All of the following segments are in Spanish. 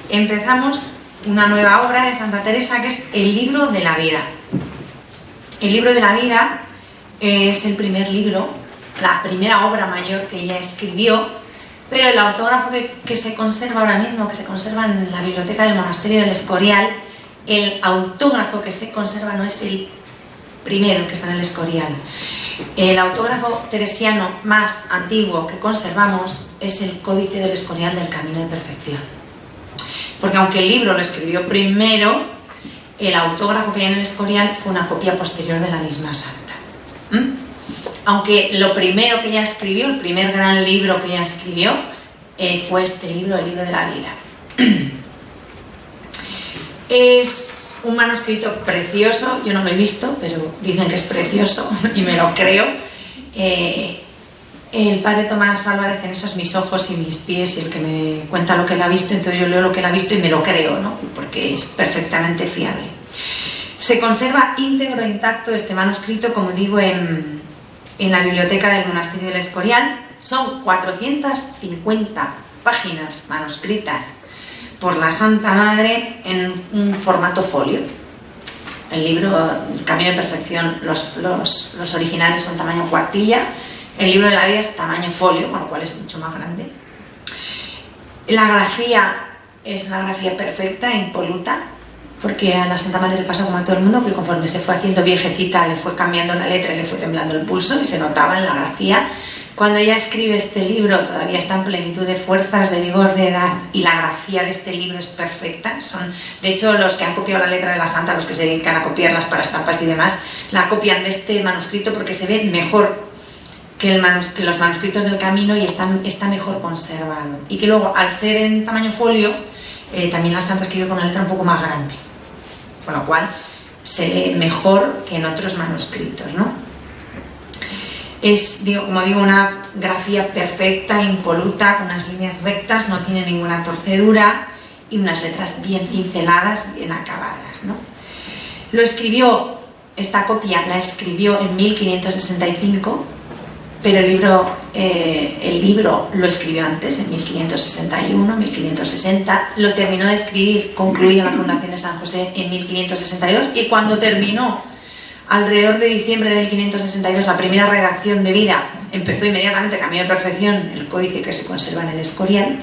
empezamos una nueva obra de Santa Teresa, que es el libro de la vida. El libro de la vida es el primer libro, la primera obra mayor que ella escribió, pero el autógrafo que se conserva ahora mismo, que se conserva en la biblioteca del monasterio del Escorial, el autógrafo que se conserva no es el primero que está en el Escorial. El autógrafo teresiano más antiguo que conservamos es el Códice del Escorial del Camino de Perfección. Porque aunque el libro lo escribió primero, el autógrafo que hay en el Escorial fue una copia posterior de la misma santa. Aunque lo primero que ella escribió, el primer gran libro que ella escribió, fue este libro, el libro de la vida. Es un manuscrito precioso, yo no lo he visto, pero dicen que es precioso y me lo creo. El padre Tomás Álvarez, en esos mis ojos y mis pies, y el que me cuenta lo que él ha visto, entonces yo leo lo que él ha visto y me lo creo, ¿no? Porque es perfectamente fiable. Se conserva íntegro, intacto este manuscrito, como digo, en la biblioteca del monasterio del Escorial. Son 450 páginas manuscritas por la Santa Madre en un formato folio. El libro Camino de Perfección, los originales son tamaño cuartilla. El libro de la vida es tamaño folio, con lo cual es mucho más grande. La grafía es una grafía perfecta, impoluta, porque a la Santa Madre le pasa como a todo el mundo, que conforme se fue haciendo viejecita le fue cambiando la letra y le fue temblando el pulso, y se notaba en la grafía. Cuando ella escribe este libro todavía está en plenitud de fuerzas, de vigor, de edad, y la grafía de este libro es perfecta. De hecho, los que han copiado la letra de la Santa, los que se dedican a copiarlas para estampas y demás, la copian de este manuscrito porque se ve mejor que los manuscritos del Camino y está mejor conservado. Y que luego, al ser en tamaño folio, también la Santa escribió con una letra un poco más grande, con lo cual se lee mejor que en otros manuscritos, ¿no? Es, como digo, una grafía perfecta, impoluta, con unas líneas rectas, no tiene ninguna torcedura y unas letras bien cinceladas, bien acabadas, ¿no? Esta copia la escribió en 1565, pero el libro lo escribió antes, en 1561, 1560, lo terminó de escribir, concluida la fundación de San José en 1562, y cuando terminó alrededor de diciembre de 1562 la primera redacción de vida, empezó inmediatamente Camino de Perfección, el códice que se conserva en el Escorial,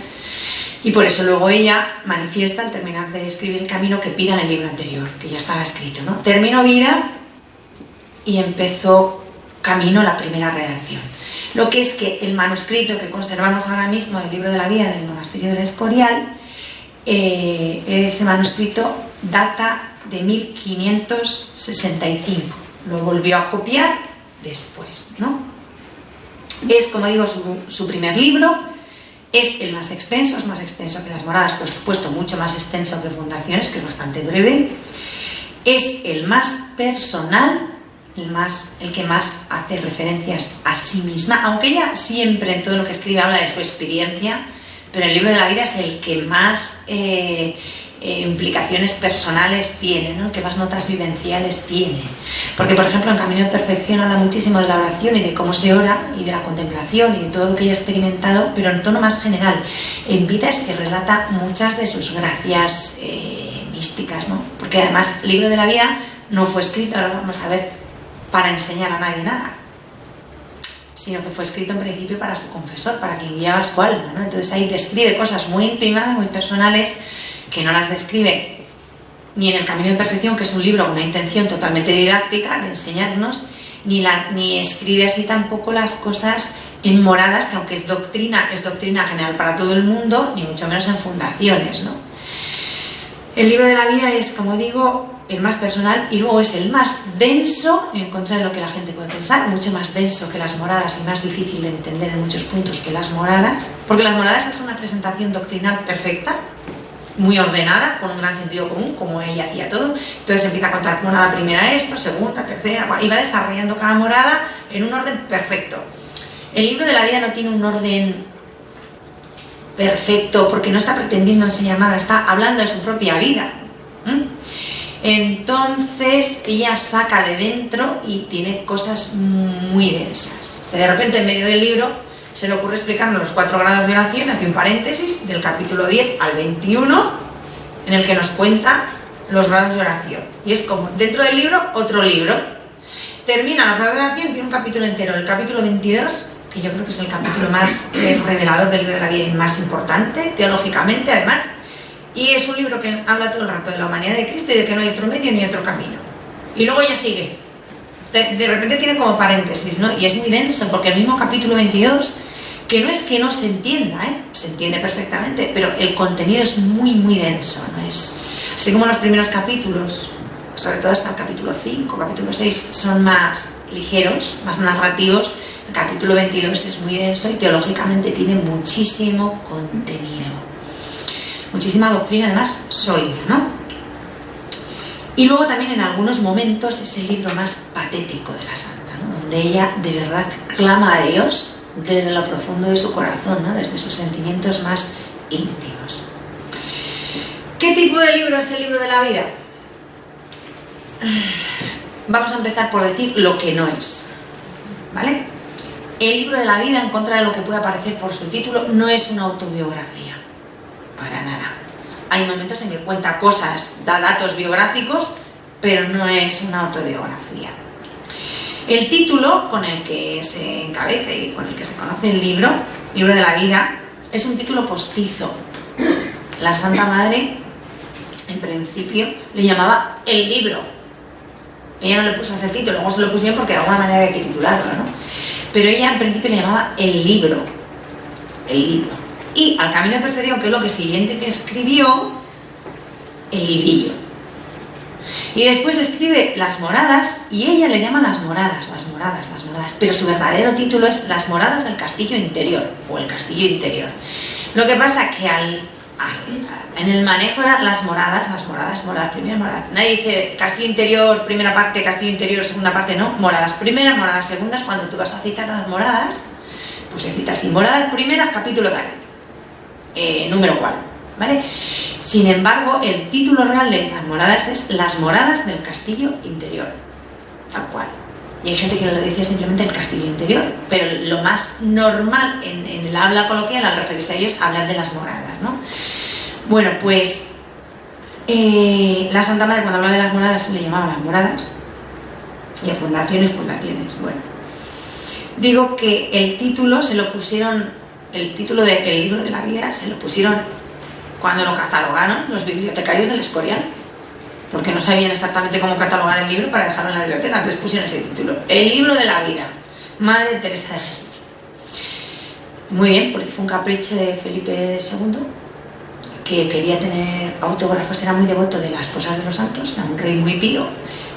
y por eso luego ella manifiesta al terminar de escribir el Camino que pida en el libro anterior, que ya estaba escrito, ¿no? Terminó vida y empezó Camino, la primera redacción. Lo que es que el manuscrito que conservamos ahora mismo del libro de la vida del monasterio del Escorial, ese manuscrito data de 1565. Lo volvió a copiar después, ¿no? Es, como digo, su primer libro. Es el más extenso, es más extenso que Las Moradas, por supuesto, mucho más extenso que Fundaciones, que es bastante breve. Es el más personal, el que más hace referencias a sí misma, aunque ella siempre en todo lo que escribe habla de su experiencia, pero el libro de la vida es el que más implicaciones personales tiene, ¿no? El que más notas vivenciales tiene. Porque, por ejemplo, en Camino de Perfección habla muchísimo de la oración y de cómo se ora y de la contemplación y de todo lo que ella ha experimentado, pero en tono más general. En vida es que relata muchas de sus gracias místicas, ¿no? Porque además el libro de la vida no fue escrito, ahora vamos a ver, para enseñar a nadie nada, sino que fue escrito en principio para su confesor, para quien guiaba su alma, ¿no? Entonces ahí describe cosas muy íntimas, muy personales, que no las describe ni en el Camino de Perfección, que es un libro con una intención totalmente didáctica de enseñarnos, ni escribe así tampoco las cosas en Moradas, que aunque es doctrina general para todo el mundo, ni mucho menos en Fundaciones, ¿no? El libro de la vida es, como digo, el más personal, y luego es el más denso, en contra de lo que la gente puede pensar, mucho más denso que Las Moradas y más difícil de entender en muchos puntos que Las Moradas, porque Las Moradas es una presentación doctrinal perfecta, muy ordenada, con un gran sentido común, como ella hacía todo. Entonces empieza a contar morada primera esto, segunda, tercera, y va desarrollando cada morada en un orden perfecto. El libro de la vida no tiene un orden perfecto porque no está pretendiendo enseñar nada, está hablando de su propia vida. Entonces ella saca de dentro y tiene cosas muy densas. De repente, en medio del libro, se le ocurre explicarnos los 4 grados de oración, hace un paréntesis del capítulo 10 al 21, en el que nos cuenta los grados de oración. Y es como dentro del libro, otro libro. Termina los grados de oración, tiene un capítulo entero, el capítulo 22, que yo creo que es el capítulo más revelador del libro de la vida y más importante, teológicamente además. Y es un libro que habla todo el rato de la humanidad de Cristo y de que no hay otro medio ni otro camino. Y luego ya sigue. De repente tiene como paréntesis, ¿no? Y es muy denso, porque el mismo capítulo 22, que no es que no se entienda, se entiende perfectamente, pero el contenido es muy, muy denso, ¿no? Es, así como los primeros capítulos, sobre todo hasta el capítulo 5, capítulo 6, son más ligeros, más narrativos, el capítulo 22 es muy denso y teológicamente tiene muchísimo contenido. Muchísima doctrina, además, sólida, ¿no? Y luego también en algunos momentos es el libro más patético de la santa, ¿no? Donde ella de verdad clama a Dios desde lo profundo de su corazón, ¿no? Desde sus sentimientos más íntimos. ¿Qué tipo de libro es el libro de la vida? Vamos a empezar por decir lo que no es, ¿vale? El libro de la vida, en contra de lo que pueda parecer por su título, no es una autobiografía, para nada. Hay momentos en que cuenta cosas, da datos biográficos, pero no es una autobiografía. El título con el que se encabeza y con el que se conoce el libro de la vida, es un título postizo. La Santa Madre, en principio, le llamaba el libro. Ella no le puso ese título, luego se lo pusieron porque de alguna manera había que titularlo, ¿no? Pero ella en principio le llamaba el libro. El libro. Y al Camino de Perfección, que es lo que siguiente que escribió, el librillo. Y después escribe Las Moradas, y ella le llama las moradas, pero su verdadero título es Las Moradas del Castillo Interior, o el Castillo Interior. Lo que pasa que en el manejo eran las moradas, primeras moradas. Nadie dice Castillo Interior, primera parte, Castillo Interior, segunda parte, no. Moradas primeras, moradas segundas. Cuando tú vas a citar las moradas, pues se cita así, moradas primeras, capítulo tal. Número cual, ¿vale? Sin embargo, el título real de Las Moradas es Las Moradas del Castillo Interior, tal cual. Y hay gente que lo dice simplemente el Castillo Interior, pero lo más normal en el habla coloquial al referirse a ellos es hablar de las moradas, ¿no? Bueno, pues la Santa Madre, cuando hablaba de las moradas, se le llamaba Las Moradas, y a fundaciones, bueno. Digo que el título se lo pusieron, el título del libro de la vida se lo pusieron cuando lo catalogaron los bibliotecarios del Escorial, porque no sabían exactamente cómo catalogar el libro para dejarlo en la biblioteca, entonces pusieron ese título, El libro de la vida, Madre Teresa de Jesús. Muy bien, porque fue un capricho de Felipe II, que quería tener autógrafos, era muy devoto de las cosas de los santos, era un rey muy pío,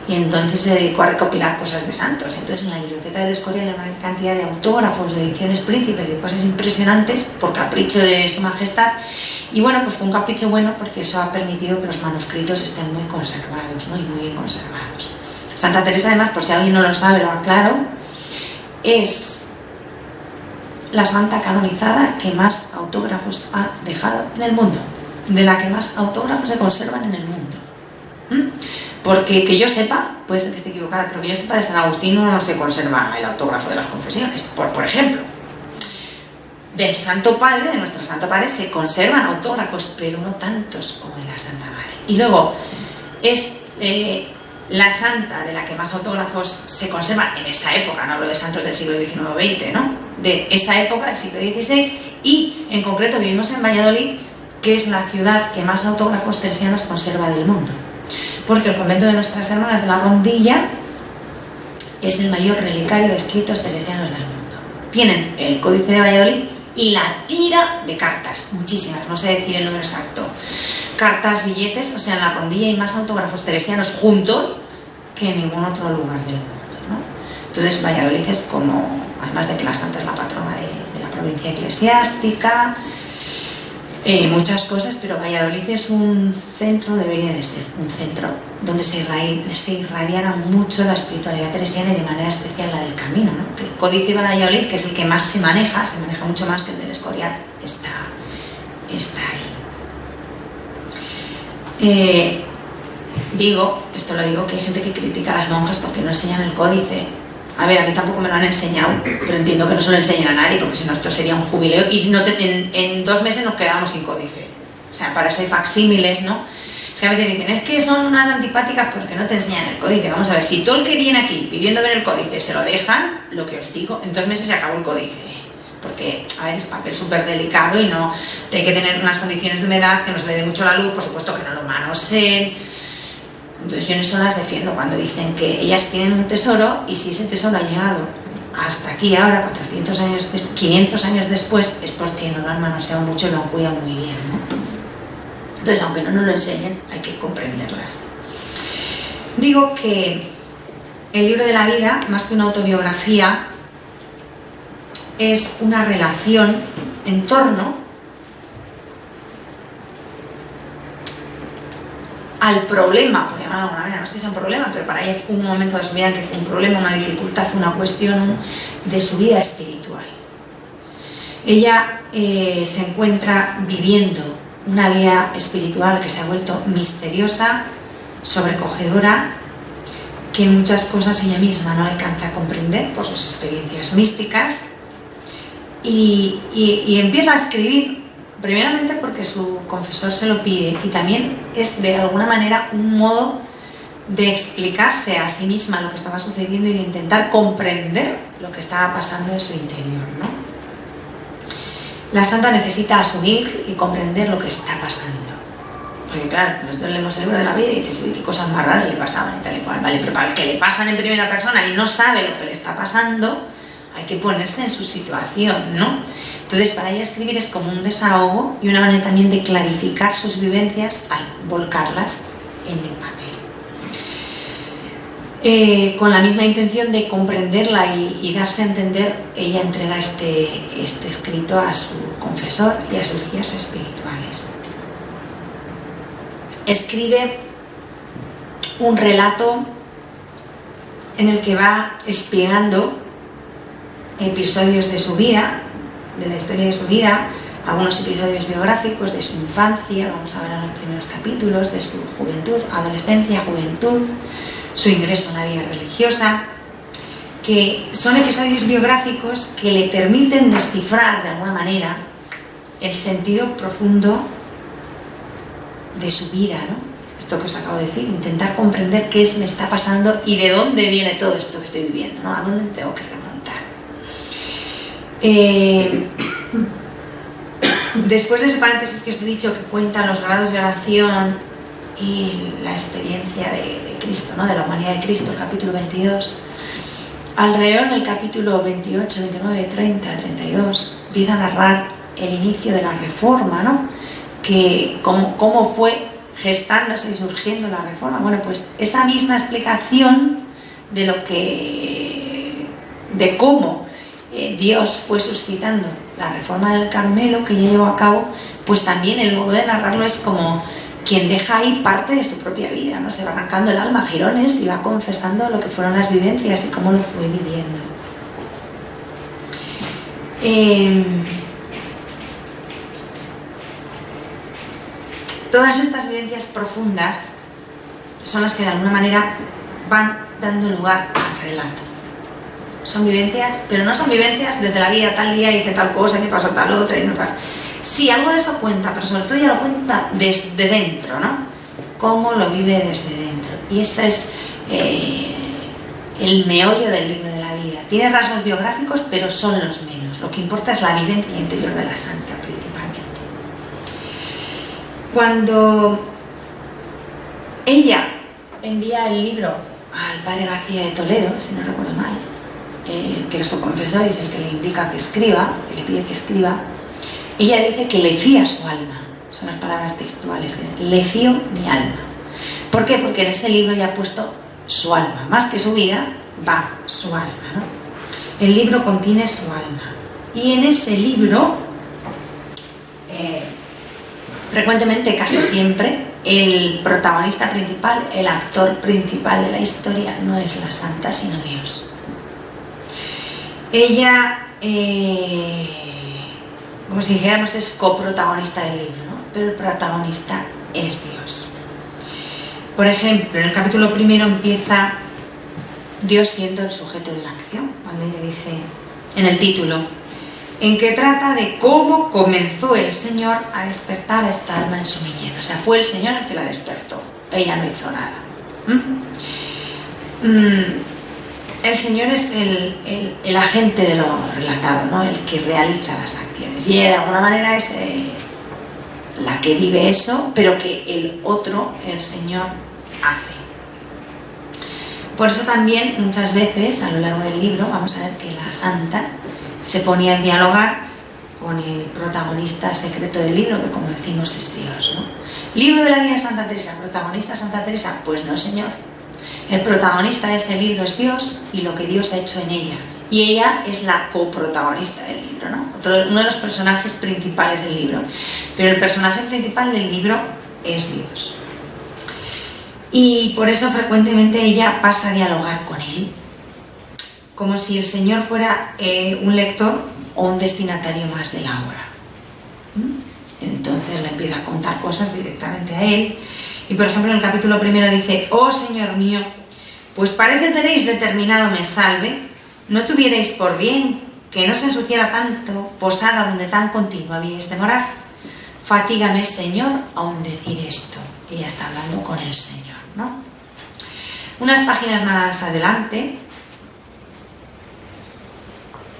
y entonces se dedicó a recopilar cosas de santos. Entonces en la biblioteca del Escorial hay una cantidad de autógrafos, de ediciones príncipes, de cosas impresionantes por capricho de su majestad. Y bueno, pues fue un capricho bueno porque eso ha permitido que los manuscritos estén muy conservados, ¿no? Y muy bien conservados. Santa Teresa, además, por si alguien no lo sabe, lo aclaro, es la santa canonizada que más autógrafos ha dejado en el mundo, de la que más autógrafos se conservan en el mundo. Porque que yo sepa, puede ser que esté equivocada, pero que yo sepa, de San Agustín no se conserva el autógrafo de las confesiones, por ejemplo. Del Santo Padre, de nuestro Santo Padre, se conservan autógrafos, pero no tantos como de la Santa Madre. Y luego es la santa de la que más autógrafos se conservan en esa época, no hablo de santos del siglo XIX-XX, ¿no? De esa época, del siglo XVI, y en concreto vivimos en Valladolid, que es la ciudad que más autógrafos teresianos conserva del mundo. Porque el convento de Nuestras Hermanas de la Rondilla es el mayor relicario de escritos teresianos del mundo. Tienen el Códice de Valladolid y la tira de cartas, muchísimas, no sé decir el número exacto. Cartas, billetes, o sea, en la Rondilla hay más autógrafos teresianos juntos que en ningún otro lugar del mundo, ¿no? Entonces Valladolid es como, además de que la santa es la patrona de la provincia eclesiástica, muchas cosas, pero Valladolid es un centro, debería de ser un centro donde se irradiara mucho la espiritualidad teresiana y de manera especial la del camino, ¿no? El Códice de Valladolid, que es el que más se maneja mucho más que el del Escorial, está ahí. Esto lo digo que hay gente que critica a las monjas porque no enseñan el códice. A ver, a mí tampoco me lo han enseñado, pero entiendo que no se lo enseñan a nadie, porque si no esto sería un jubileo y en 2 meses nos quedamos sin códice. O sea, para eso hay facsímiles, ¿no? Es que a veces dicen, es que son unas antipáticas porque no te enseñan el códice. Vamos a ver, si todo el que viene aquí pidiendo ver el códice se lo dejan, lo que os digo, en 2 meses se acabó el códice. Porque, a ver, es papel súper delicado y no hay que tener unas condiciones de humedad, que no se le dé mucho la luz, por supuesto que no lo manoseen. Entonces yo en eso las defiendo cuando dicen que ellas tienen un tesoro y si ese tesoro ha llegado hasta aquí ahora, 400 años, 500 años después, es porque no lo han manoseado mucho y lo han cuidado muy bien, ¿no? Entonces, aunque no nos lo enseñen, hay que comprenderlas. Digo que el libro de la vida, más que una autobiografía, es una relación en torno al problema, por llamarlo de alguna manera, no es que sea un problema, pero para ella fue un momento de su vida en que fue un problema, una dificultad, una cuestión de su vida espiritual. Ella se encuentra viviendo una vida espiritual que se ha vuelto misteriosa, sobrecogedora, que en muchas cosas ella misma no alcanza a comprender por sus experiencias místicas, y empieza a escribir. Primeramente porque su confesor se lo pide y también es de alguna manera un modo de explicarse a sí misma lo que estaba sucediendo y de intentar comprender lo que estaba pasando en su interior, ¿no? La santa necesita asumir y comprender lo que está pasando. Porque claro, nosotros leemos el libro de la vida y dices, uy, qué cosas más raras le pasaban y tal y cual. Vale, pero para el que le pasan en primera persona y no sabe lo que le está pasando, hay que ponerse en su situación, ¿no? Entonces, para ella escribir es como un desahogo y una manera también de clarificar sus vivencias al volcarlas en el papel. Con la misma intención de comprenderla y darse a entender, ella entrega este escrito a su confesor y a sus guías espirituales. Escribe un relato en el que va espiando episodios de su vida, de la historia de su vida, algunos episodios biográficos de su infancia, lo vamos a ver en los primeros capítulos, de su juventud, adolescencia, juventud, su ingreso en la vida religiosa, que son episodios biográficos que le permiten descifrar de alguna manera el sentido profundo de su vida, ¿no? Esto que os acabo de decir, intentar comprender qué me está pasando y de dónde viene todo esto que estoy viviendo, ¿no? A dónde me tengo que remontar. Después de ese paréntesis que os he dicho que cuenta los grados de oración y la experiencia de Cristo, ¿no? De la humanidad de Cristo, el capítulo 22, alrededor del capítulo 28, 29, 30, 32 empieza a narrar el inicio de la reforma, ¿no? Que cómo fue gestándose y surgiendo la reforma. Bueno, pues esa misma explicación de cómo Dios fue suscitando la reforma del Carmelo que ya llevó a cabo, pues también el modo de narrarlo es como quien deja ahí parte de su propia vida, ¿no? Se va arrancando el alma a jirones y va confesando lo que fueron las vivencias y cómo lo fue viviendo. Todas estas vivencias profundas son las que de alguna manera van dando lugar al relato. Son vivencias, pero no son vivencias desde la vida, tal día hice tal cosa, me pasó tal otra y no pasa. Sí, algo de eso cuenta, pero sobre todo ella lo cuenta desde dentro, ¿no? Cómo lo vive desde dentro. Y ese es el meollo del libro de la vida. Tiene rasgos biográficos, pero son los menos. Lo que importa es la vivencia interior de la santa, principalmente. Cuando ella envía el libro al padre García de Toledo, si no recuerdo mal, que es su confesor y es el que le indica que escriba, que le pide que escriba, ella dice que le fía su alma. Son las palabras textuales. Le fío mi alma. ¿Por qué? Porque en ese libro ya ha puesto su alma. Más que su vida, va su alma, ¿no? El libro contiene su alma. Y en ese libro, frecuentemente, casi siempre, el protagonista principal, el actor principal de la historia, no es la santa, sino Dios. Ella, como si dijéramos, es coprotagonista del libro, ¿no? Pero el protagonista es Dios. Por ejemplo, en el capítulo primero empieza Dios siendo el sujeto de la acción, cuando ella dice en el título, en que trata de cómo comenzó el Señor a despertar a esta alma en su niñez. O sea, fue el Señor el que la despertó, ella no hizo nada. El Señor es el agente de lo relatado, ¿no? El que realiza las acciones. Y ella de alguna manera es la que vive eso, pero que el otro, el Señor, hace. Por eso también muchas veces a lo largo del libro vamos a ver que la santa se ponía en dialogar con el protagonista secreto del libro, que como decimos es Dios, ¿no? Libro de la vida de Santa Teresa, protagonista Santa Teresa, pues no, señor. El protagonista de ese libro es Dios y lo que Dios ha hecho en ella. Y ella es la coprotagonista del libro, ¿no? Uno de los personajes principales del libro. Pero el personaje principal del libro es Dios. Y por eso frecuentemente ella pasa a dialogar con él, como si el Señor fuera un lector o un destinatario más de la obra. Entonces le empieza a contar cosas directamente a él. Y por ejemplo en el capítulo primero dice: oh Señor mío, pues parece tenéis determinado me salve, no tuvierais por bien que no se ensuciara tanto posada donde tan continua habíais de morar. Fatígame, Señor, aún decir esto. Ella está hablando con el Señor, ¿no? Unas páginas más adelante,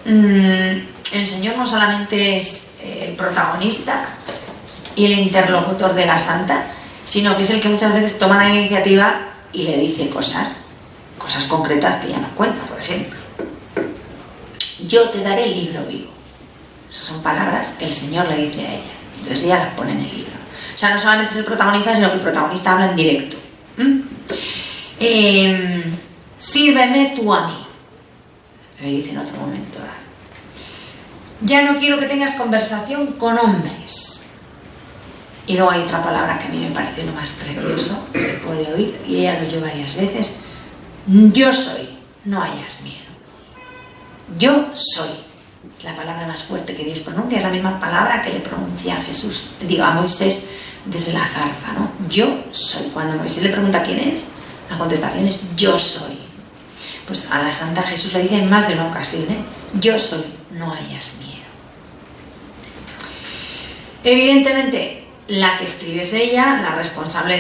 el Señor no solamente es el protagonista y el interlocutor de la santa, sino que es el que muchas veces toma la iniciativa y le dice cosas concretas que ella nos cuenta. Por ejemplo, yo te daré el libro vivo. Son palabras que el Señor le dice a ella, entonces ella las pone en el libro. O sea, no solamente es el protagonista, sino que el protagonista habla en directo. Sírveme tú a mí, le dice en otro momento. Ya no quiero que tengas conversación con hombres. Y luego hay otra palabra que a mí me parece lo más precioso que se puede oír, y ella lo oyó varias veces: yo soy, no hayas miedo. Yo soy. Es la palabra más fuerte que Dios pronuncia, es la misma palabra que le pronuncia a Jesús, digo, a Moisés desde la zarza, ¿no? Yo soy. Cuando Moisés le pregunta quién es, la contestación es yo soy. Pues a la Santa Jesús le dice en más de una ocasión, yo soy, no hayas miedo. Evidentemente, la que escribe es ella, la responsable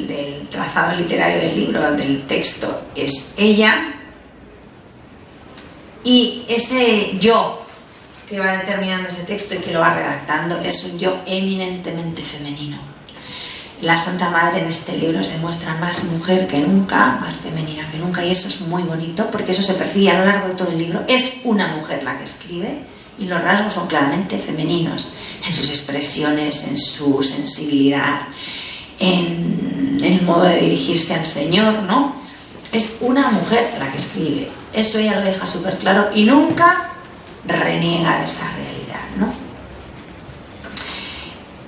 del trazado literario del libro, del texto, es ella, y ese yo que va determinando ese texto y que lo va redactando es un yo eminentemente femenino. La Santa Madre en este libro se muestra más mujer que nunca, más femenina que nunca, y eso es muy bonito porque eso se percibe a lo largo de todo el libro. Es una mujer la que escribe y los rasgos son claramente femeninos en sus expresiones, en su sensibilidad, en el modo de dirigirse al Señor, ¿no? Es una mujer la que escribe, eso ella lo deja súper claro y nunca reniega de esa realidad, ¿no?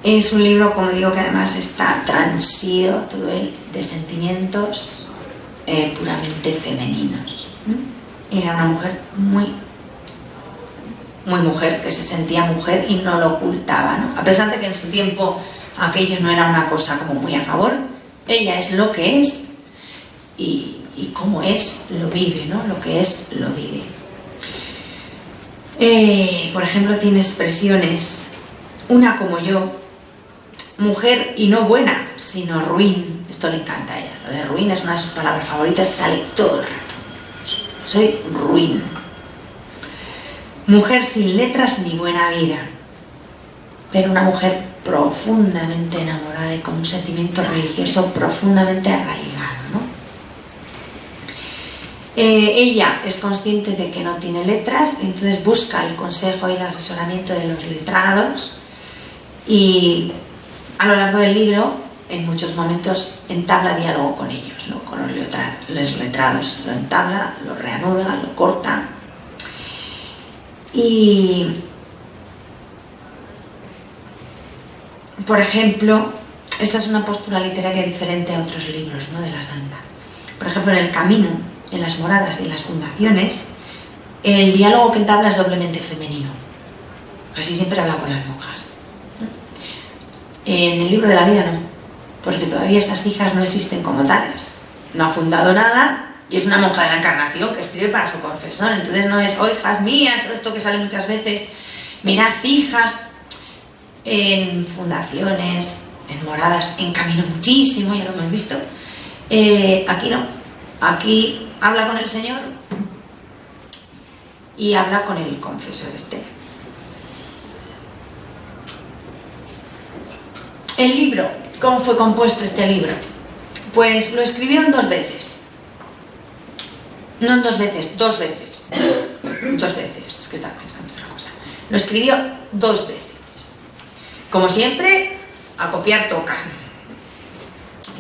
Es un libro, como digo, que además está transido todo él de sentimientos puramente femeninos. Era una mujer muy mujer, que se sentía mujer y no lo ocultaba, ¿no? A pesar de que en su tiempo aquello no era una cosa como muy a favor, ella es lo que es y como es, lo vive, ¿no? Lo que es, lo vive. Por ejemplo, tiene expresiones, una como yo, mujer y no buena, sino ruin. Esto le encanta a ella. Lo de ruin es una de sus palabras favoritas, sale todo el rato. Soy ruin. Mujer sin letras ni buena vida, pero una mujer profundamente enamorada y con un sentimiento religioso profundamente arraigado, ¿no? Ella es consciente de que no tiene letras, entonces busca el consejo y el asesoramiento de los letrados y a lo largo del libro en muchos momentos entabla diálogo con ellos, ¿no? Con los letrados. Lo entabla, lo reanuda, lo corta. Y, por ejemplo, esta es una postura literaria diferente a otros libros, ¿no? De la Santa. Por ejemplo, en El Camino, en Las Moradas y en Las Fundaciones, el diálogo que entabla es doblemente femenino. Casi siempre habla con las monjas. En el Libro de la Vida no, porque todavía esas hijas no existen como tales. No ha fundado nada Y es una monja de la Encarnación que escribe para su confesor. Entonces no es, oh, hijas mías, todo esto que sale muchas veces, mirad hijas, en fundaciones, en moradas, en camino muchísimo, ya lo hemos visto. Aquí no, aquí habla con el Señor y habla con el confesor este. El libro, ¿cómo fue compuesto este libro? Pues lo escribió en 2 veces. No en 2 veces, 2 veces. 2 veces, es que estaba pensando otra cosa. Lo escribió 2 veces. Como siempre, a copiar toca.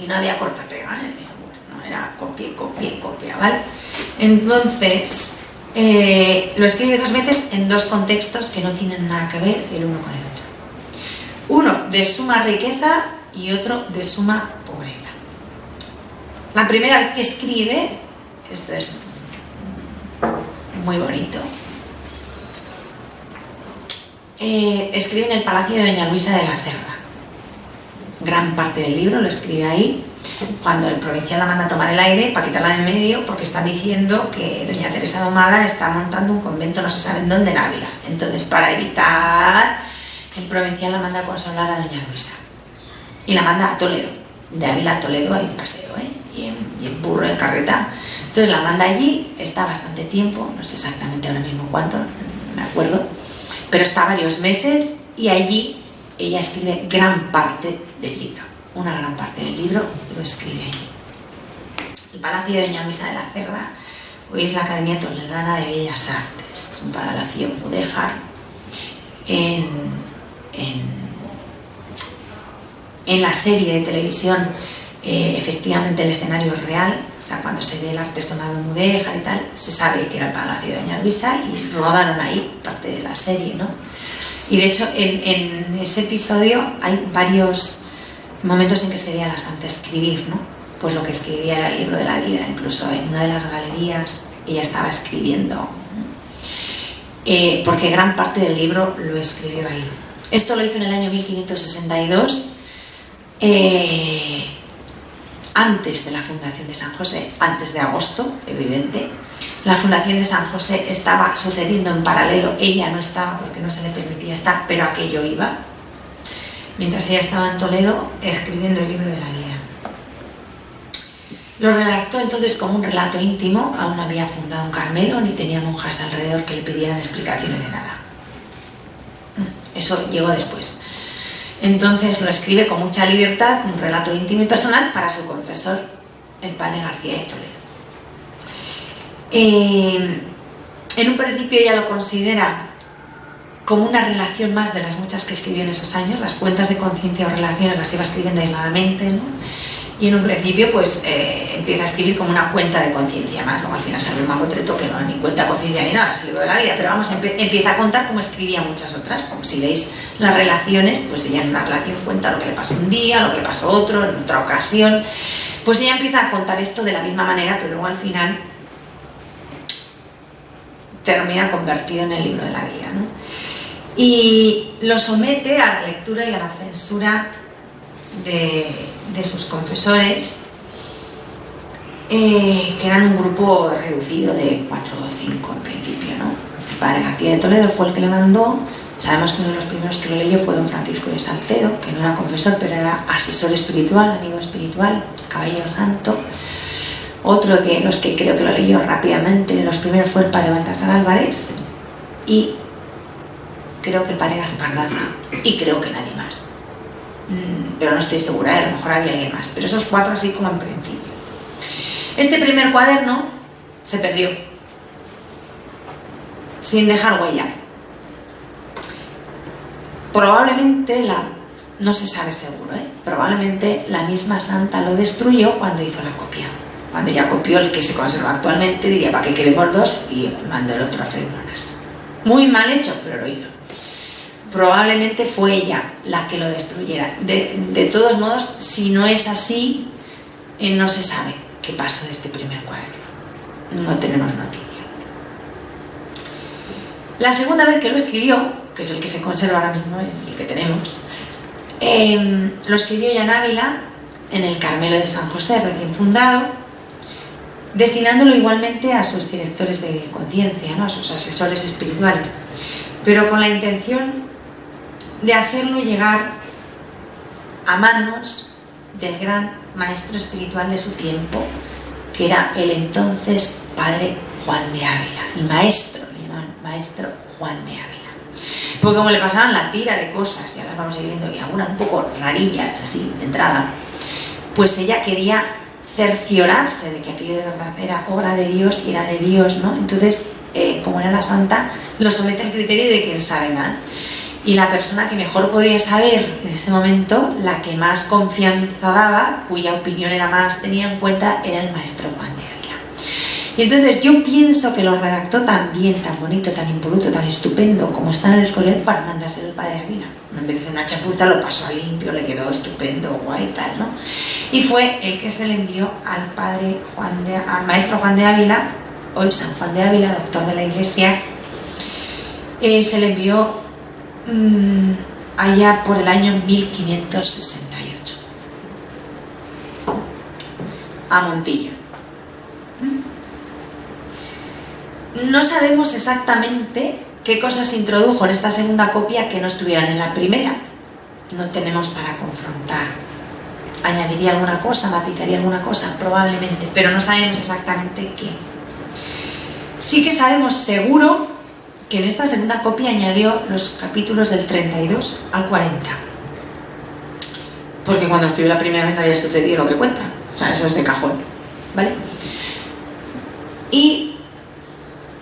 Y no había corta-pega, ¿eh? No era copia, ¿vale? Entonces, lo escribe 2 veces en 2 contextos que no tienen nada que ver el uno con el otro. Uno de suma riqueza y otro de suma pobreza. La primera vez que escribe, esto es muy bonito, escribe en el palacio de doña Luisa de la Cerda. Gran parte del libro lo escribe ahí, cuando el provincial la manda a tomar el aire para quitarla de en medio, porque están diciendo que doña Teresa Domada está montando un convento no se sabe en dónde en Ávila. Entonces, para evitar, el provincial la manda a consolar a doña Luisa y la manda a Toledo. De Ávila a Toledo hay un paseo, y en burro, en carreta. Entonces la manda allí, está bastante tiempo, no sé exactamente ahora mismo cuánto, no me acuerdo, pero está varios meses, y allí ella escribe gran parte del libro. Una gran parte del libro lo escribe allí. El Palacio de doña Luisa de la Cerda hoy es la Academia Toledana de Bellas Artes. Es un palacio mudéjar en la serie de televisión. Efectivamente el escenario es real, o sea, cuando se ve el artesonado mudéjar y tal, se sabe que era el Palacio de doña Luisa y rodaron ahí parte de la serie, ¿no? Y de hecho en ese episodio hay varios momentos en que se ve a la santa escribir, ¿no? Pues lo que escribía era el libro de la vida. Incluso en una de las galerías ella estaba escribiendo, porque gran parte del libro lo escribió ahí. Esto lo hizo en el año 1562, antes de la fundación de San José, antes de agosto, evidente. La fundación de San José estaba sucediendo en paralelo, ella no estaba porque no se le permitía estar, pero aquello iba, mientras ella estaba en Toledo escribiendo el libro de la vida. Lo redactó entonces como un relato íntimo, aún no había fundado un Carmelo, ni tenía monjas alrededor que le pidieran explicaciones de nada. Eso llegó después. Entonces lo escribe con mucha libertad, como un relato íntimo y personal para su confesor, el padre García de Toledo. En un principio ella lo considera como una relación más de las muchas que escribió en esos años. Las cuentas de conciencia o relaciones las iba escribiendo aisladamente, ¿no? Y en un principio pues empieza a escribir como una cuenta de conciencia más, luego al final sale un mamotreto que no es ni cuenta de conciencia ni nada, es el libro de la vida, pero vamos, empieza a contar como escribía muchas otras, como si veis las relaciones, pues ella en una relación cuenta lo que le pasó un día, lo que le pasó otro, en otra ocasión, pues ella empieza a contar esto de la misma manera, pero luego al final termina convertido en el libro de la vida, ¿no? Y lo somete a la lectura y a la censura de sus confesores, que eran un grupo reducido de 4 o 5 en principio, ¿no? El padre García de Toledo fue el que le mandó. Sabemos que uno de los primeros que lo leyó fue don Francisco de Salcedo, que no era confesor, pero era asesor espiritual, amigo espiritual, caballero santo. Otro de los que creo que lo leyó rápidamente, de los primeros, fue el padre Baltasar Álvarez, y creo que el padre Gaspar Daza, y creo que nadie más. Pero no estoy segura, a lo mejor había alguien más, pero esos 4 así como en principio. Este primer cuaderno se perdió sin dejar huella. Probablemente no se sabe seguro, probablemente la misma santa lo destruyó cuando hizo la copia. Cuando ya copió el que se conserva actualmente, diría, ¿para qué queremos 2? Y mandó el otro a Freimonas. Muy mal hecho, pero lo hizo. Probablemente fue ella la que lo destruyera. De todos modos, si no es así, no se sabe qué pasó de este primer cuaderno. No tenemos noticia. La segunda vez que lo escribió, que es el que se conserva ahora mismo, el que tenemos, lo escribió ya en Ávila, en el Carmelo de San José, recién fundado, destinándolo igualmente a sus directores de conciencia, ¿no? A sus asesores espirituales, pero con la intención de hacerlo llegar a manos del gran maestro espiritual de su tiempo, que era el entonces padre Juan de Ávila, el maestro, le llamaban maestro Juan de Ávila. Porque como le pasaban la tira de cosas, ya las vamos a ir viendo, y algunas un poco rarillas, así, de entrada, pues ella quería cerciorarse de que aquello de verdad era obra de Dios y era de Dios, ¿no? Entonces, como era la santa, lo somete al criterio de quien sabe más. Y la persona que mejor podía saber en ese momento, la que más confianza daba, cuya opinión era más tenida en cuenta, era el maestro Juan de Ávila. Y entonces yo pienso que lo redactó tan bien, tan bonito, tan impoluto, tan estupendo, como está en el Escorial, para mandárselo al padre Ávila. En vez de hacer una chapuza, lo pasó a limpio, le quedó estupendo, guay y tal, ¿no? Y fue el que se le envió al al maestro Juan de Ávila, hoy San Juan de Ávila, doctor de la Iglesia, se le envió allá por el año 1568 a Montilla. No sabemos exactamente qué cosas se introdujo en esta segunda copia que no estuvieran en la primera. No tenemos para confrontar. Añadiría alguna cosa, matizaría alguna cosa, probablemente, pero no sabemos exactamente qué. Sí que sabemos seguro que en esta segunda copia añadió los capítulos del 32 al 40. Porque cuando escribió la primera vez no había sucedido lo que cuenta. O sea, eso es de cajón, ¿vale? Y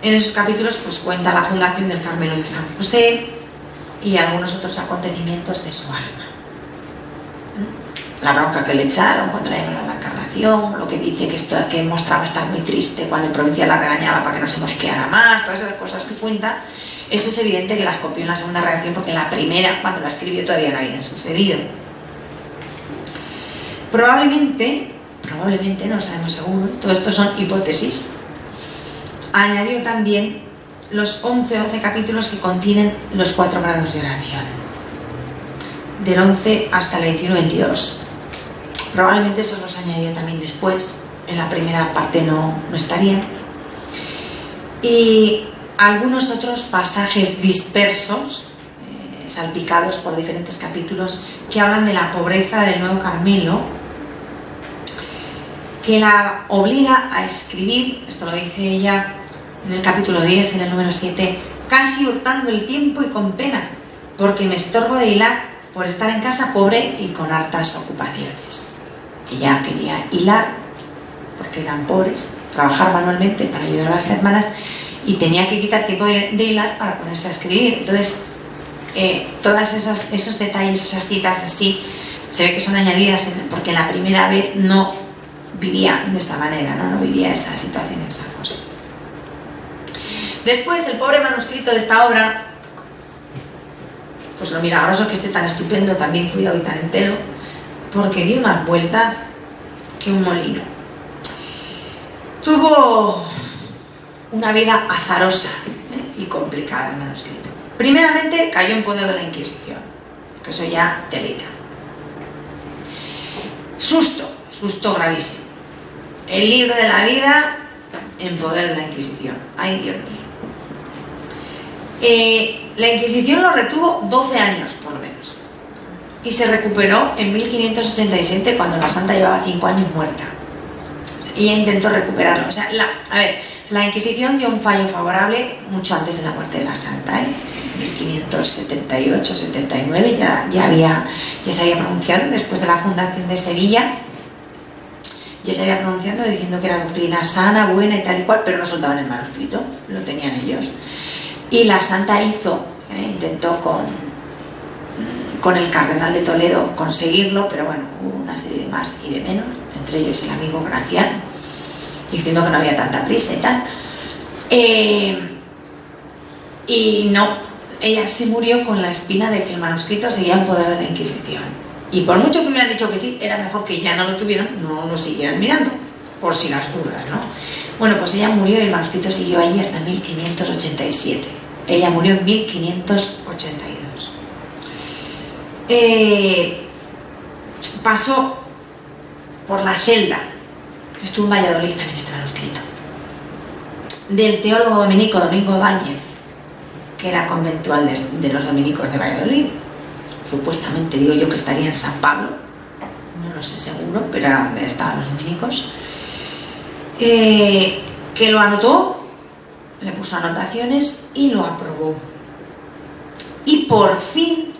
en esos capítulos pues cuenta la fundación del Carmelo de San José y algunos otros acontecimientos de su alma. La bronca que le echaron cuando le dieron la encarnación, lo que dice que mostraba estar muy triste cuando el provincial la regañaba para que no se mosqueara más, todas esas cosas que cuenta. Eso es evidente que las copió en la segunda redacción, porque en la primera, cuando la escribió, todavía no habían sucedido. Probablemente, no sabemos seguro, todo esto son hipótesis, añadió también los 11 capítulos que contienen los 4 grados de oración, del 11 hasta el 21-22. Probablemente esos los añadió también después, en la primera parte no estarían. Y algunos otros pasajes dispersos, salpicados por diferentes capítulos, que hablan de la pobreza del nuevo Carmelo, que la obliga a escribir, esto lo dice ella en el capítulo 10, en el número 7, casi hurtando el tiempo y con pena, porque me estorbo de hilar por estar en casa pobre y con hartas ocupaciones. Ella quería hilar, porque eran pobres, trabajar manualmente para ayudar a las hermanas, y tenía que quitar tiempo de hilar para ponerse a escribir. Entonces, todos esos detalles, esas citas así, se ve que son añadidas porque la primera vez no vivía de esta manera, no vivía esa situación en San José. Después, el pobre manuscrito de esta obra, pues lo milagroso que esté tan estupendo, también cuidado y tan entero, porque dio más vueltas que un molino. Tuvo una vida azarosa y complicada el manuscrito. Primeramente cayó en poder de la Inquisición, que eso ya telita. Susto gravísimo. El libro de la vida en poder de la Inquisición. Ay, Dios mío. La Inquisición lo retuvo 12 años por lo menos y se recuperó en 1587, cuando la santa llevaba 5 años muerta. Ella intentó recuperarlo. O sea, la Inquisición dio un fallo favorable mucho antes de la muerte de la santa, ¿eh? 1578-79 ya se había pronunciado, después de la fundación de Sevilla, ya se había pronunciado diciendo que era doctrina sana, buena y tal y cual, pero no soltaban el manuscrito, lo tenían ellos. Y la santa intentó con el cardenal de Toledo conseguirlo, pero bueno, hubo una serie de más y de menos, entre ellos el amigo Graciano, diciendo que no había tanta prisa y tal. Y no, ella se murió con la espina de que el manuscrito seguía en poder de la Inquisición. Y por mucho que hubieran dicho que sí, era mejor que ya no lo tuvieran, no lo siguieran mirando, por si las dudas, ¿no? Bueno, pues ella murió y el manuscrito siguió allí hasta 1587. Ella murió en 1582. Pasó por la celda estuvo en Valladolid también este manuscrito, del teólogo dominico Domingo Báñez, que era conventual de los dominicos de Valladolid. Supuestamente digo yo que estaría en San Pablo, no lo sé seguro, pero era donde estaban los dominicos, que lo anotó, le puso anotaciones y lo aprobó. Y por fin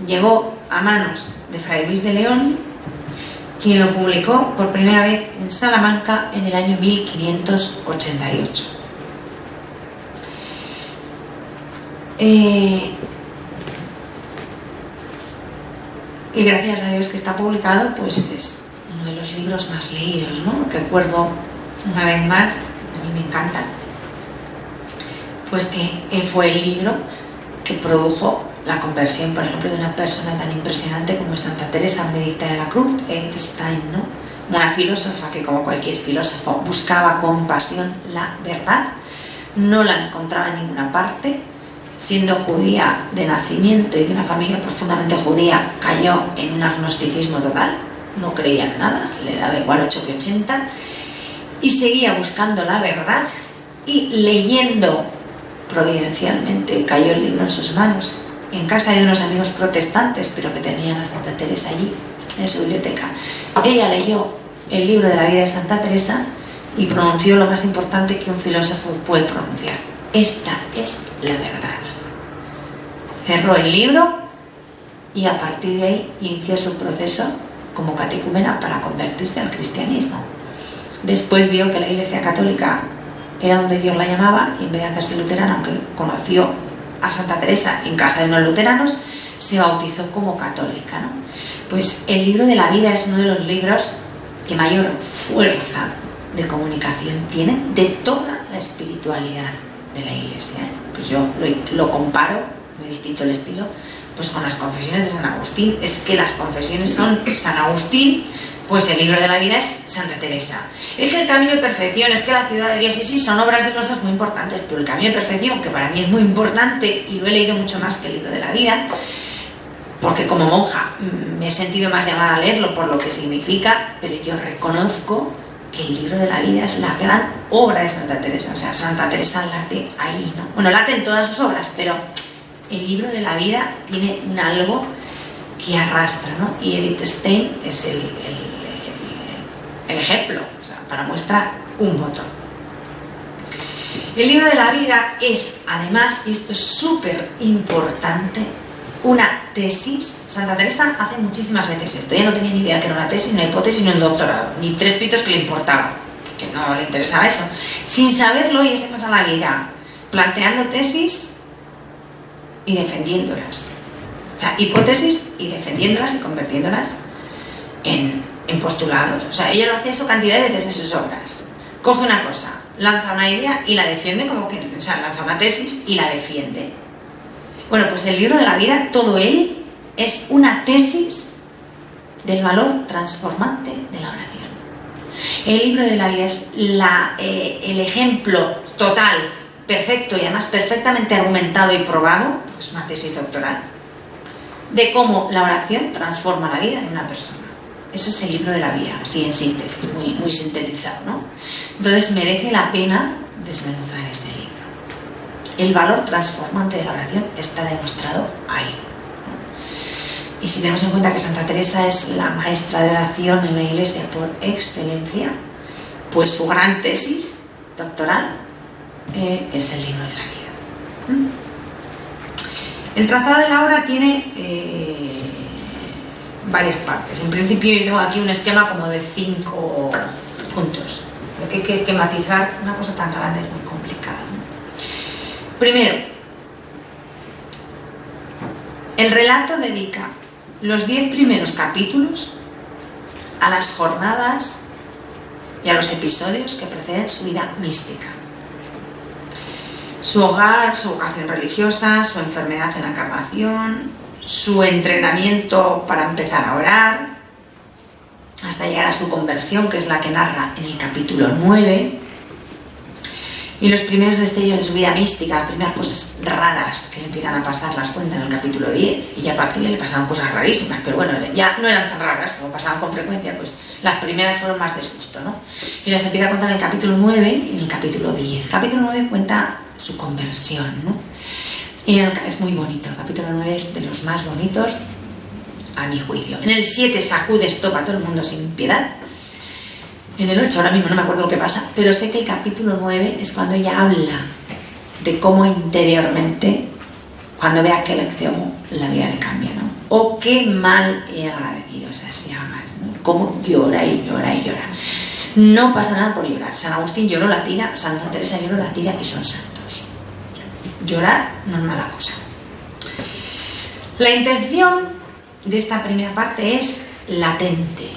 llegó a manos de Fray Luis de León, quien lo publicó por primera vez en Salamanca en el año 1588. Y gracias a Dios que está publicado, pues es uno de los libros más leídos, ¿no? Recuerdo una vez más, a mí me encanta, pues que fue el libro que produjo la conversión, por ejemplo, de una persona tan impresionante como Santa Teresa Benedicta de la Cruz, Edith Stein, ¿no? Una filósofa que, como cualquier filósofo, buscaba con pasión la verdad, no la encontraba en ninguna parte. Siendo judía de nacimiento y de una familia profundamente judía, cayó en un agnosticismo total, no creía en nada, le daba igual 8 que 80, y seguía buscando la verdad, y leyendo providencialmente cayó el libro en sus manos, en casa de unos amigos protestantes, pero que tenían a Santa Teresa allí, en su biblioteca. Ella leyó el libro de la vida de Santa Teresa y pronunció lo más importante que un filósofo puede pronunciar: esta es la verdad. Cerró el libro y a partir de ahí inició su proceso como catecúmena para convertirse al cristianismo. Después vio que la Iglesia Católica era donde Dios la llamaba, y en vez de hacerse luterana, aunque conoció a Santa Teresa en casa de unos luteranos, se bautizó como católica, ¿no? Pues el libro de la vida es uno de los libros que mayor fuerza de comunicación tiene de toda la espiritualidad de la Iglesia. Pues yo lo comparo, muy distinto el estilo, pues con las confesiones de San Agustín. Es que las confesiones son San Agustín, pues el libro de la vida es Santa Teresa. Es que el camino de perfección, es que la ciudad de Dios, y sí, son obras de los dos muy importantes, pero el camino de perfección, que para mí es muy importante y lo he leído mucho más que el libro de la vida, porque como monja me he sentido más llamada a leerlo por lo que significa, pero yo reconozco que el libro de la vida es la gran obra de Santa Teresa. O sea, Santa Teresa late ahí, ¿no? Bueno, late en todas sus obras, pero el libro de la vida tiene un algo que arrastra, ¿no? Y Edith Stein es el ejemplo, o sea, para muestra un botón. El libro de la vida es, además, y esto es súper importante, una tesis. Santa Teresa hace muchísimas veces esto. Ella no tenía ni idea que era una tesis, ni una hipótesis, ni un doctorado, ni 3 pitos que le importaba, que no le interesaba eso. Sin saberlo, ella se pasa la vida planteando tesis y defendiéndolas. O sea, hipótesis y defendiéndolas y convirtiéndolas en postulados. O sea, ella lo hace eso cantidad de veces en sus obras. Coge una cosa, lanza una idea y la defiende como que... O sea, lanza una tesis y la defiende. Bueno, pues el libro de la vida, todo él es una tesis del valor transformante de la oración. El libro de la vida es el ejemplo total, perfecto y además perfectamente argumentado y probado, pues una tesis doctoral, de cómo la oración transforma la vida de una persona. Eso es el libro de la vida, así en síntesis, muy, muy sintetizado, ¿no? Entonces merece la pena desmenuzar este libro. El valor transformante de la oración está demostrado ahí, ¿no? Y si tenemos en cuenta que Santa Teresa es la maestra de oración en la Iglesia por excelencia, pues su gran tesis doctoral es el libro de la vida. El trazado de la obra tiene varias partes. En principio yo tengo aquí un esquema como de 5 puntos. Lo que hay que matizar, una cosa tan grande es muy complicada, ¿no? Primero, el relato dedica los 10 primeros capítulos a las jornadas y a los episodios que preceden su vida mística. Su hogar, su vocación religiosa, su enfermedad en la encarnación, su entrenamiento para empezar a orar, hasta llegar a su conversión, que es la que narra en el capítulo 9, Y los primeros destellos de su vida mística, las primeras cosas raras que le empiezan a pasar, las cuenta en el capítulo 10. Y ya a partir de ahí le pasaban cosas rarísimas, pero bueno, ya no eran tan raras, como pasaban con frecuencia, pues las primeras fueron más de susto, ¿no? Y las empieza a contar en el capítulo 9 y en el capítulo 10. El capítulo 9 cuenta su conversión, ¿no? Y es muy bonito, el capítulo 9 es de los más bonitos, a mi juicio. En el 7 sacude, estopa a todo el mundo sin piedad. En el 8 ahora mismo no me acuerdo lo que pasa, pero sé que el capítulo 9 es cuando ella habla de cómo interiormente, cuando ve aquel acción, la vida le cambia, ¿no? O qué mal he agradecido esas llamas, ¿no? Cómo llora y llora y llora. No pasa nada por llorar. San Agustín lloró la tira, Santa Teresa lloró la tira y son santos. Llorar no es mala cosa. La intención de esta primera parte es latente.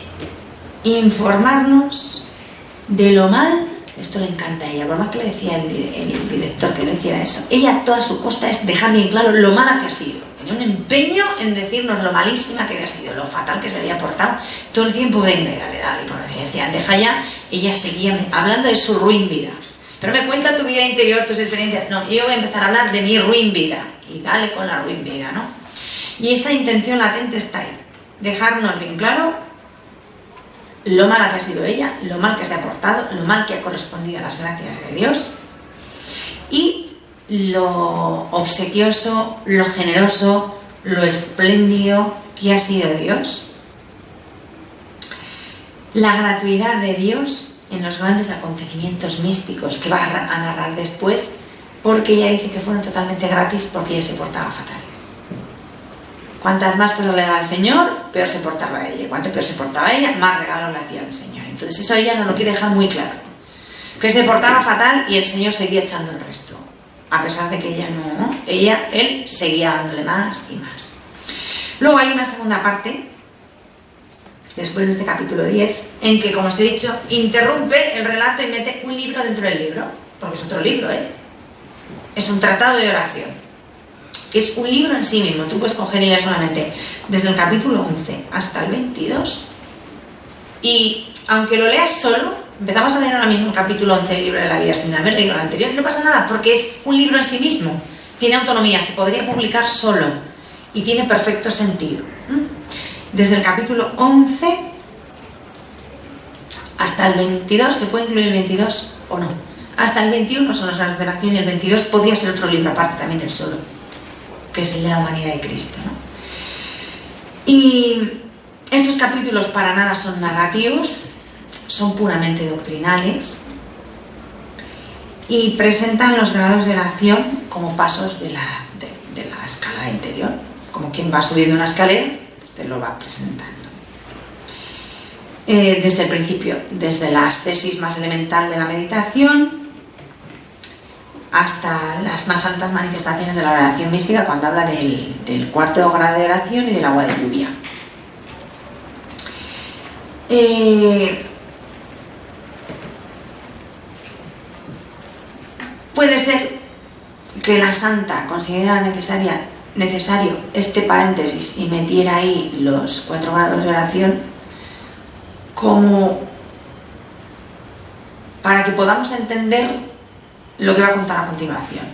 Informarnos de lo mal, esto le encanta a ella, por más que le decía el director que no hiciera eso, ella a toda su costa es dejar bien claro lo mala que ha sido. Tenía un empeño en decirnos lo malísima que había sido, lo fatal que se había portado, todo el tiempo venga y dale, y por decía, deja ya, ella seguía hablando de su ruin vida. Pero me cuenta tu vida interior, tus experiencias. No, yo voy a empezar a hablar de mi ruin vida, y dale con la ruin vida, ¿no? Y esa intención latente está ahí, dejarnos bien claro lo mala que ha sido ella, lo mal que se ha portado, lo mal que ha correspondido a las gracias de Dios y lo obsequioso, lo generoso, lo espléndido que ha sido Dios. La gratuidad de Dios en los grandes acontecimientos místicos que va a narrar después, porque ella dice que fueron totalmente gratis porque ella se portaba fatal. Cuantas más cosas le daba al Señor, peor se portaba ella. Cuanto peor se portaba ella, más regalos le hacía al Señor. Entonces eso ella nos lo quiere dejar muy claro. Que se portaba fatal y el Señor seguía echando el resto. A pesar de que ella no, él seguía dándole más y más. Luego hay una segunda parte, después de este capítulo 10, en que, como os he dicho, interrumpe el relato y mete un libro dentro del libro. Porque es otro libro, ¿eh? Es un tratado de oración. Que es un libro en sí mismo. Tú puedes coger y leer solamente desde el capítulo 11 hasta el 22 y aunque lo leas solo, empezamos a leer ahora mismo el capítulo 11 del libro de la vida sin haber leído el anterior, no pasa nada porque es un libro en sí mismo, tiene autonomía, se podría publicar solo y tiene perfecto sentido. Desde el capítulo 11 hasta el 22, se puede incluir el 22 o no, hasta el 21 son los de la oración y el 22 podría ser otro libro aparte también el solo, que es el de la humanidad de Cristo, ¿no? Y estos capítulos para nada son narrativos, son puramente doctrinales y presentan los grados de oración como pasos de la escala interior, como quien va subiendo una escalera, te lo va presentando. Desde el principio, desde la ascesis más elemental de la meditación, hasta las más altas manifestaciones de la oración mística cuando habla del cuarto grado de oración y del agua de lluvia. Puede ser que la santa considera necesario este paréntesis y metiera ahí los 4 grados de oración como para que podamos entender lo que va a contar a continuación,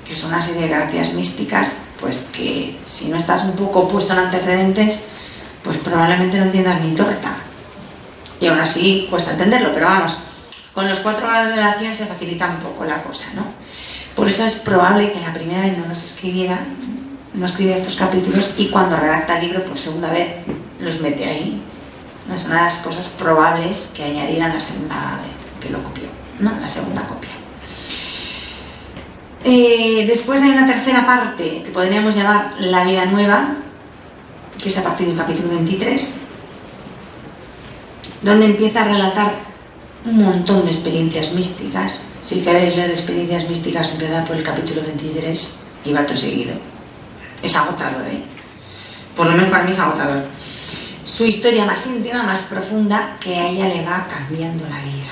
que son una serie de gracias místicas, pues que si no estás un poco puesto en antecedentes, pues probablemente no entiendas ni torta. Y aún así cuesta entenderlo, pero vamos, con los 4 grados de oración se facilita un poco la cosa, ¿no? Por eso es probable que la primera vez no escribiera estos capítulos y cuando redacta el libro por segunda vez los mete ahí. No es una de las cosas probables que añadiera la segunda vez que lo copió. No, la segunda copia. Después hay una tercera parte que podríamos llamar la vida nueva, que es a partir del capítulo 23, donde empieza a relatar un montón de experiencias místicas. Si queréis leer experiencias místicas, empezad por el capítulo 23 y va todo seguido. Es agotador, ¿eh? Por lo menos para mí es agotador. Su historia más íntima, más profunda, que a ella le va cambiando la vida,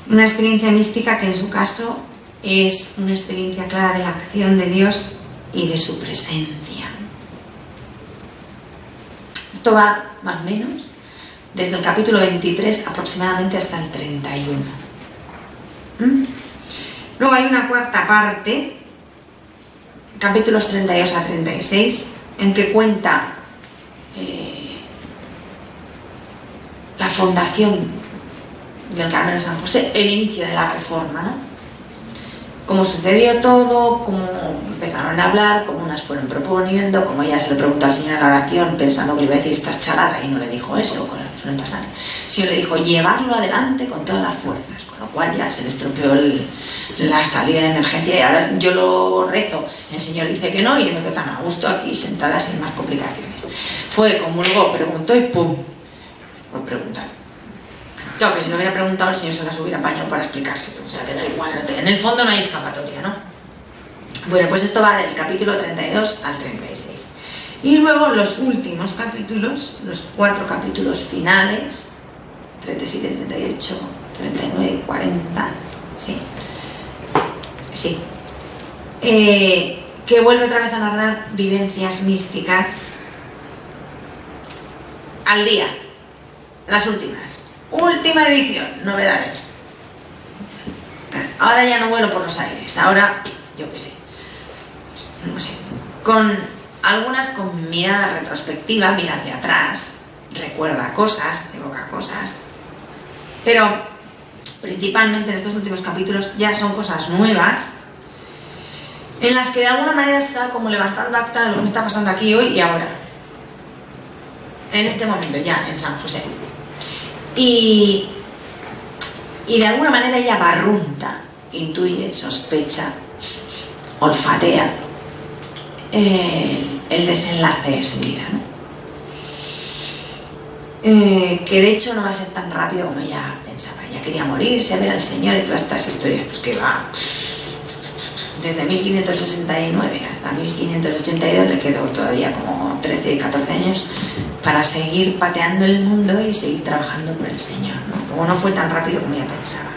¿no? Una experiencia mística que en su caso es una experiencia clara de la acción de Dios y de su presencia. Esto va más o menos desde el capítulo 23 aproximadamente hasta el 31. ¿Mm? Luego hay una cuarta parte, capítulos 32 a 36, en que cuenta la fundación del Carmelo de San José, el inicio de la reforma, ¿no? Cómo sucedió todo, cómo empezaron a hablar, cómo unas fueron proponiendo, cómo ella se le preguntó al Señor en la oración pensando que le iba a decir estás chalada y no le dijo eso, con eso no pasa nada. Sí le dijo llevarlo adelante con todas las fuerzas, con lo cual ya se le estropeó la salida de emergencia y ahora yo lo rezo, el Señor dice que no y yo me quedo tan a gusto aquí sentada sin más complicaciones. Fue, comulgó, preguntó y ¡pum! Por preguntar. Claro que si no hubiera preguntado el Señor se las hubiera apañado para explicárselo, o sea que da igual, en el fondo no hay escapatoria, ¿no? Bueno, pues esto va del capítulo 32 al 36. Y luego los últimos capítulos, los 4 capítulos finales, 37, 38, 39, 40, sí, que vuelve otra vez a narrar vivencias místicas al día, las últimas. Última edición, novedades. Ahora ya no vuelo por los aires, ahora, yo qué sé, no sé, con algunas con mirada retrospectiva, mira hacia atrás, recuerda cosas, evoca cosas, pero principalmente en estos últimos capítulos ya son cosas nuevas, en las que de alguna manera está como levantando acta de lo que me está pasando aquí hoy y ahora, en este momento ya, en San José. Y de alguna manera ella barrunta, intuye, sospecha, olfatea el desenlace de su vida, ¿no? Que de hecho no va a ser tan rápido como ella pensaba. Ella quería morirse, ver al Señor y todas estas historias, pues que va desde 1569 hasta 1582, le quedó todavía como 13, 14 años para seguir pateando el mundo y seguir trabajando por el Señor, ¿no? Luego no fue tan rápido como ella pensaba.